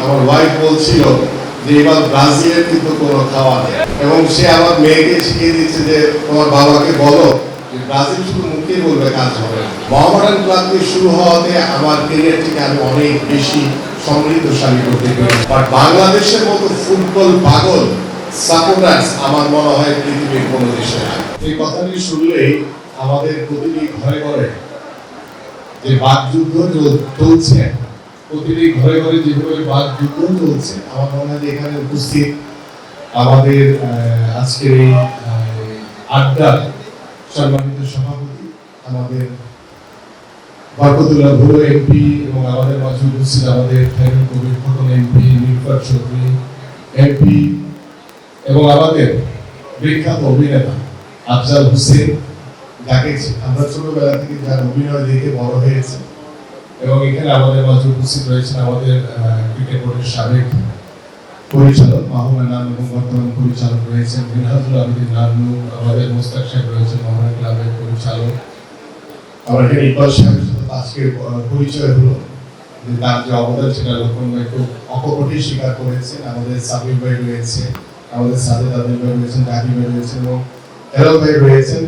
আমার ওয়াইফ বলছিল যে এবার ব্রাজিলের কিন্তু কোনো খাওয়া নেই, এবং সে আমার মেয়েকে শিখিয়ে দিচ্ছে যে তোমার বাবাকে বলো যে ব্রাজিল শুধু মুখে বলবে, কাজ হবে না। মোহামেডান ক্লাব দিয়ে শুরু হওয়াতে আমার ক্যারিয়ারটিকে আমি অনেক বেশি সমৃদ্ধশালী করতে পেরেছি। বাট বাংলাদেশের মতো ফুটবল পাগল সাপোর্টার্স আমার মনে হয় পৃথিবীর কোনো দেশে নাই। এই কথাটি শুনলেই আমাদের প্রতিটি ঘরে ঘরে যে বাকযুদ্ধ চলছে, প্রতিটি ঘরে ঘরে যেভাবে বাকযুদ্ধ চলছে, আমার মনে হয় যে এখানে উপস্থিত আমাদের আজকের এই আড্ডার সম্মানিত সভাপতি আমাদের বরকতুল্লাহ ভুরু এমপি, এবং আমাদের মাঝে উপস্থিত আমাদের খায়রুল কবির খোকন এমপি, নির্বাক চৌধুরী এমপি, এবং আমাদের বিখ্যাত অভিনেতা আফজাল হোসেন, যাকে আমরা ছোটবেলা থেকে যার অভিনয় দেখে বড় হয়েছে, এবং এখানে আমাদের মাঝে উপস্থিত রয়েছেন আমাদের ক্রিকেট বোর্ডের সাবেক পরিচালক মাহমুদ নাম, এবং বর্তমান পরিচালক রয়েছেন মিনহাজুল আবেদিন নান্নু, আমাদের মোস্তাক সাহেব রয়েছেন মোহামেডান ক্লাবের পরিচালক। আমার এখানে ইকবাল সাহেবের সাথে আজকের পরিচয় হলো, যে তার যে অবদান সেটা লক্ষণ ভাই খুব অকপটে স্বীকার করেছেন। আমাদের সাবির ভাই রয়েছে, আমাদের সাদেদ আদিল ভাই রয়েছেন, ডাকি ভাই রয়েছেন, এবং হেলাল ভাই রয়েছেন।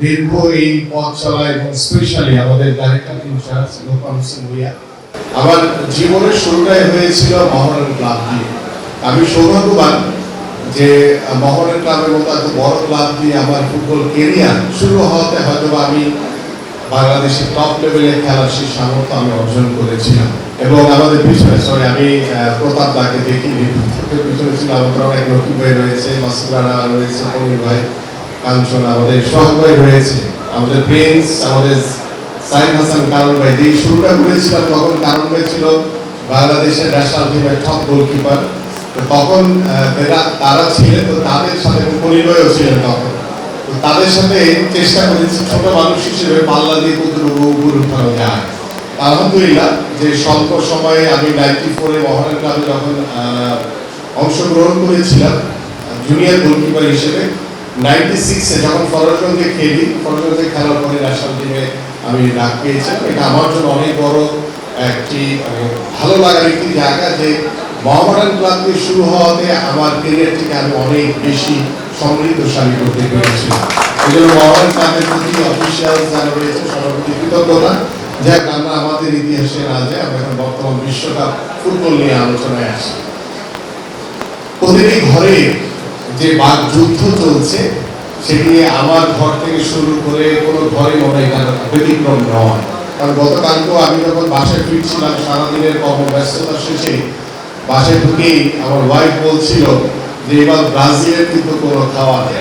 দীর্ঘ এই পথ চলা, এবং স্পেশালি আমাদের ডাইরেক্টর ইনচার্জ লোকমান হোসেন ভুইয়া। আমার জীবনের শুরুটাই হয়েছিল মোহামেডান ক্লাব দিয়ে। আমি সৌভাগ্যবান যে মোহামেডান ক্লাবের মতো এত বড় ক্লাব দিয়ে আমার ফুটবল কেরিয়ার শুরু হওয়াতে হয়তো আমি বাংলাদেশের টপ লেভেলে খেলার সেই সামর্থ্য আমি অর্জন করেছিলাম। এবং আমাদের পিছনে আমি প্রতাপ দাকে দেখিনি, পিছনে ছিল আমাদের অনেক রকিব ভাই রয়েছে, মাসুদ রানা রয়েছে, কমির ভাই, কাঞ্চন, আমাদের সোহাগ ভাই রয়েছে, আমাদের প্রিন্স, আমাদের সাইদ হাসান কারণ ভাই। যে শুরুটা করেছিলাম তখন কারণ ভাই ছিল বাংলাদেশের ন্যাশনাল টিমের টপ গোলকিপার। তো তখন তারা ছিলেন, তো তাদের সাথে কলির ভাইও ছিলেন তখন। তো তাদের সাথে চেষ্টা করেছি ছোট মানুষ হিসেবে পাল্লা দিয়ে কতটুকু উপরে উঠানো যায়। আলহামদুলিল্লাহ যে স্বল্প সময়ে আমি 94-এ মোহামেডান ক্লাবে যখন অংশগ্রহণ করেছিলাম জুনিয়র গোলকিপার হিসেবে, 96-এ যখন ফরজগঞ্জে খেলি, ফরজগঞ্জে খেলার পরে ন্যাশনাল টিমে আমি ডাক পেয়েছিলাম। এটা আমার জন্য অনেক বড় একটি ভালো লাগার একটি জায়গা, যে মোহামেডান ক্লাব দিয়ে শুরু হওয়াতে আমার ক্যারিয়ারটিকে আমি অনেক বেশি সমৃদ্ধশালী করতে পেরেছিলাম। এই জন্য মোহামেডান ক্লাবের প্রতি অফিসিয়াল যারা রয়েছে সবার প্রতি কৃতজ্ঞতা। যাক, আমরা আমাদের ইতিহাসে না যাই, আমরা এখন বর্তমান বিশ্বকাপ ফুটবল নিয়ে আলোচনায় আসি। প্রতিটি ঘরে যে বাকযুদ্ধ চলছে সেটি আমার ঘর থেকে শুরু করে কোনো ঘরে মনে হয় ব্যতিক্রম নয়। কারণ গতকালকেও আমি যখন বাসায় ফিরছিলাম সারাদিনের কর্মব্যস্ততা শেষে, বাসায় ঢুকেই আমার ওয়াইফ বলছিল যে এবার ব্রাজিলের কিন্তু কোনো খাওয়া নেই।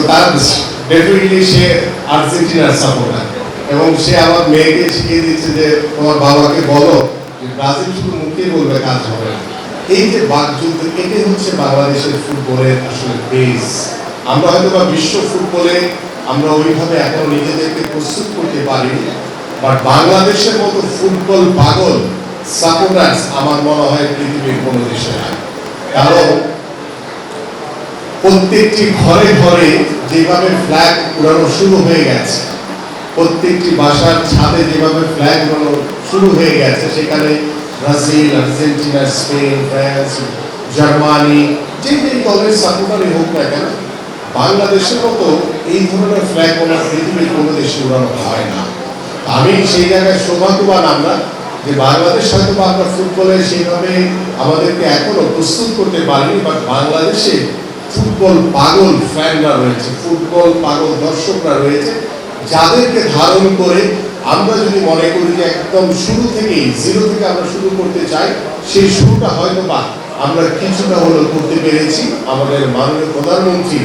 তার ডেফিনেটলি সে আর্জেন্টিনার সাপোর্টার, এবং সে আমার মেয়েকে শিখিয়ে দিচ্ছে যে তোমার বাবাকে বলো যে ব্রাজিল শুধু মুখে বলবে, কাজ হবে না। এই যে বাকযুদ্ধ, এটাই হচ্ছে বাংলাদেশের ফুটবলের আসলে বেস। আমরা হয়তো বা বিশ্ব ফুটবলে আমরা ওইভাবে এখনো নিজেদেরকে প্রস্তুত করতে পারিনি, বাট বাংলাদেশের মতো ফুটবল পাগল সাপোর্টার্স আমার মনে হয় পৃথিবীর কোনো দেশে নাই। কারণ প্রত্যেকটি ঘরে ঘরে যেভাবে ফ্ল্যাগ উড়ানো শুরু হয়ে গেছে, প্রত্যেকটি বাসার ছাদে যেভাবে ফ্ল্যাগ উড়ানো শুরু হয়ে গেছে, সেখানে Brazil, Argentina, Spain, France, Germany, যে দলের সাপোর্টারই হোক না কেন, বাংলাদেশের মতো এই ধরনের ফ্ল্যাগ ওনার পৃথিবীর কোনো দেশে উড়ানো হয় না। আমি সেই জায়গায় সৌভাগ্যবান আমরা, যে বাংলাদেশ হয়তো আমরা ফুটবলে সেইভাবে আমাদেরকে এখনো প্রস্তুত করতে পারিনি, বাট বাংলাদেশে ফুটবল পাগল ফ্যানরা রয়েছে, ফুটবল পাগল দর্শকরা রয়েছে, যাদেরকে ধারণ করে আমরা যদি মনে করি যে একদম শুরু থেকেই জিরো থেকে আমরা শুরু করতে চাই, সেই শুরুটা হয়তো বা আমরা কিছুটা হলেও করতে পেরেছি। আমাদের মাননীয় প্রধানমন্ত্রী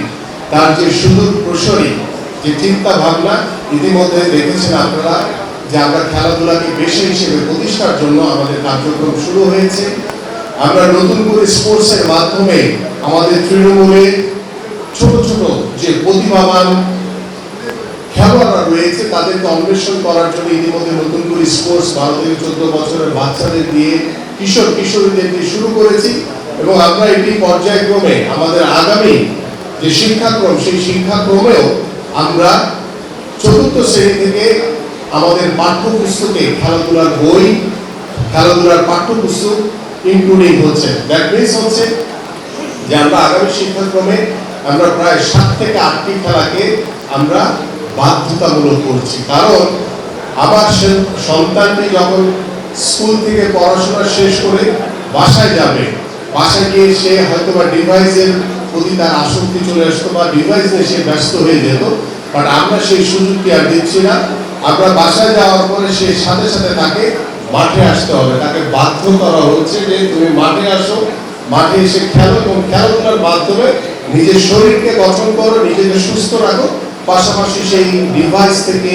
তার যে সুদূর প্রসারী যে চিন্তা ভাবনা, ইতিমধ্যে দেখেছেন আপনারা যে আমরা খেলাধুলাকে পেশা হিসেবে প্রতিষ্ঠার জন্য আমাদের কার্যক্রম শুরু হয়েছে। আমরা নতুন করে স্পোর্টসের মাধ্যমে আমাদের তৃণমূলে ছোট ছোট যে প্রতিভাবান খেলোয়াড়রা রয়েছে তাদেরকে অন্বেষণ করার জন্য ইতিমধ্যে নতুন করে স্পোর্টস 12 থেকে 14 বছরের বাচ্চাদের দিয়ে কিশোর কিশোরীদের দিয়ে শুরু করেছি, এবং আমরা এটি পর্যায়ক্রমে আমাদের আগামী যে শিক্ষাক্রম, সেই শিক্ষাক্রমেও আমরা 4th শ্রেণী থেকে আমাদের পাঠ্যপুস্তকে খেলাধুলার বই, খেলাধুলার পাঠ্যপুস্তক ইনক্লুডিং হচ্ছে। দ্যাট মিনস হচ্ছে যে আমরা আগামী শিক্ষাক্রমে আমরা প্রায় 7 থেকে 8টি খেলাকে আমরা বাধ্যতামূলক করছি। কারণ আমার সন্তানটি যখন স্কুল থেকে পড়াশোনা শেষ করে বাসায় যাবে, বাসায় গিয়ে সে হয়তো বা ডিভাইসের প্রতি তার আসক্তি চলে আসতো বা ডিভাইস নিয়ে সে ব্যস্ত হয়ে যেত, বাট আমরা সেই সুযোগটি আর দিচ্ছি না। আমরা বাসায় যাওয়ার পরে সে সাথে সাথে তাকে মাঠে আসতে হবে, তাকে বাধ্য করা হচ্ছে যে তুমি মাঠে আসো, মাঠে এসে খেলো এবং খেলাধুলার মাধ্যমে নিজের শরীরকে গঠন করো, নিজেকে সুস্থ রাখো, পাশাপাশি সেই ডিভাইস থেকে,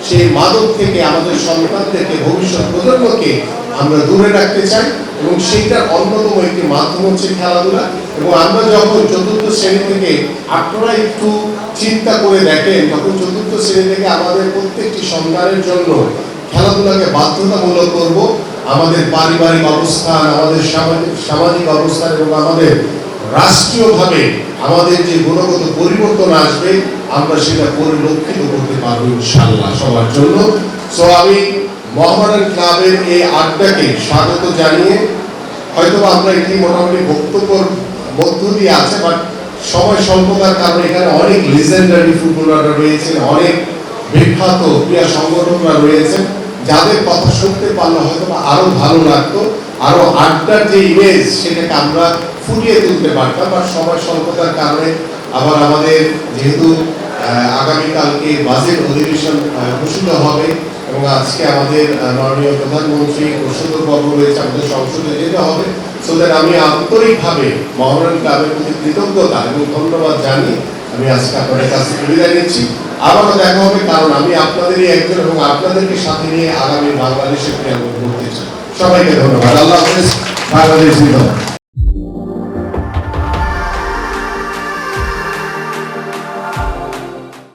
সেই মাদক থেকে আমাদের সন্তানদেরকে, ভবিষ্যৎ প্রজন্মকে আমরা দূরে রাখতে চাই এবং সেইটার অন্যতম একটি মাধ্যম হচ্ছে খেলাধুলা। এবং আমরা যখন 4th শ্রেণী থেকে, আপনারা একটু চিন্তা করে দেখেন, তখন 4th শ্রেণী থেকে আমাদের প্রত্যেকটি সন্তানের জন্য খেলাধুলাকে বাধ্যতামূলক করব। আমাদের পারিবারিক অবস্থান, আমাদের সামাজিক অবস্থান এবং আমাদের রাষ্ট্রীয়ভাবে আমাদের যে গুণগত পরিবর্তন আসবে, আমরা সেটা পরিলক্ষিত করতে পারবো ইনশাআল্লাহ সবার জন্য। সো আমি মোহামেডান ক্লাবের এই আড্ডাকে স্বাগত জানিয়ে, হয়তো আমরা একটি মোটামুটি বক্তব্যের মধ্য দিয়ে আছে, বাট সময় স্বল্পতার কারণে এখানে অনেক লিজেন্ডারি ফুটবলাররা রয়েছেন, অনেক বিখ্যাত ক্রীড়া সংগঠনরা রয়েছেন, যাদের কথা শুনতে পারলে হয়তো আরো ভালো লাগতো, আরো আড্ডার যে ইমেজ সেটাকে আমরা ফুটিয়ে তুলতে পারতাম। আর সময় স্বল্পতার কারণে আবার আমাদের যেহেতু আগামীকালকে বাজেট অধিবেশন ঘোষিত হবে এবং আজকে আমাদের মাননীয় প্রধানমন্ত্রী প্রশ্নোত্তর পর্ব রয়েছে, আমাদের সংসদে যেতে হবে। সো দ্যাট আমি আন্তরিকভাবে মোহামেডান ক্লাবের প্রতি কৃতজ্ঞতা এবং ধন্যবাদ জানিয়ে আমি আজকে আপনাদের কাছ থেকে বিদায় নিচ্ছি। আবারও দেখা হবে, কারণ আমি আপনাদেরই একজন এবং আপনাদেরকে সাথে নিয়ে আগামী বাংলাদেশের ক্রীড়া করতে চাই। সবাইকে ধন্যবাদ। আল্লাহ হাফেজ। বাংলাদেশ জিন্দাবাদ।